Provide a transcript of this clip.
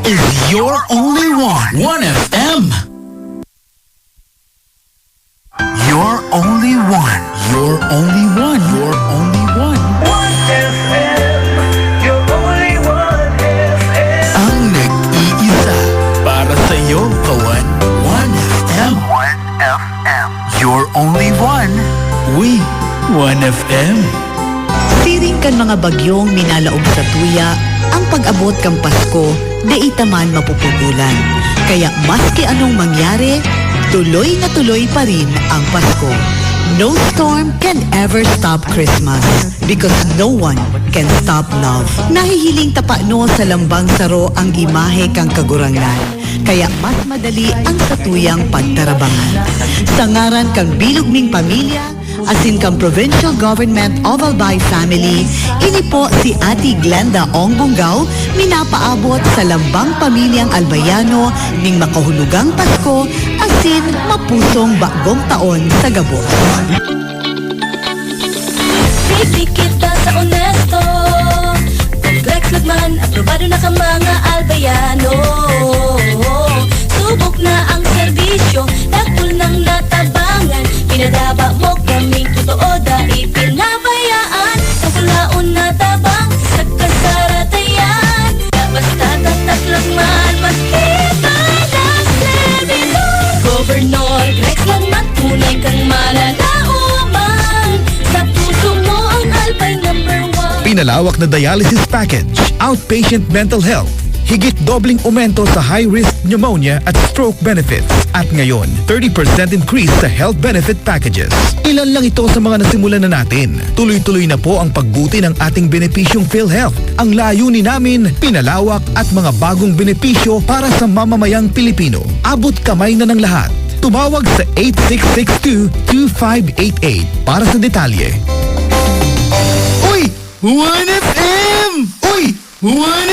is your only one. 1FM. Your only one. Your only one. Your only one. 1FM, your only 1FM. Ang nag-iisa para sa'yo, kawan. 1FM. 1FM. Your only one. We, 1FM. Siring kan mga bagyong minalaog sa tuya, ang pag-abot kang Pasko, di itaman mapupugulan. Kaya maski anong mangyari, tuloy na tuloy pa rin ang Pasko. No storm can ever stop Christmas because no one can stop love. Nahihiling tapano sa lambang saro ang imahe kang kagurangan. Kaya mas madali ang satuyang pagtarabangan. Sa ngaran kang bilog ming pamilya, asin kang Provincial Government of Albay Family, ini po si Ate Glenda Ong Bungaw, minapaabot sa lambang pamilyang Albayano ning makahulugang Pasko, asin mapusong bagong taon sa gabos. Pili kita sa onesto, complex nagman, aprobado na ka mga Albayano. Subok na ang serbisyo, dakul ng natabangan, pinadaba mo kaming totoo dahil pinabayaan. Ang kulaon na tabang sa kasaratayan, basta tataklang man, makita na servidor. Governor Rex Lagman, tunay kang malalauman, sa puso mo ang Albay #1. Pinalawak na dialysis package, outpatient mental health, higit dobling aumento sa high-risk pneumonia at stroke benefits. At ngayon, 30% increase sa health benefit packages. Ilan lang ito sa mga nasimulan na natin. Tuloy-tuloy na po ang pagbuti ng ating benepisyong PhilHealth. Ang layunin namin, pinalawak at mga bagong benepisyo para sa mamamayang Pilipino. Abot kamay na ng lahat. Tumawag sa 8662-2588 para sa detalye. Uy! 1FM! Uy! 1FM!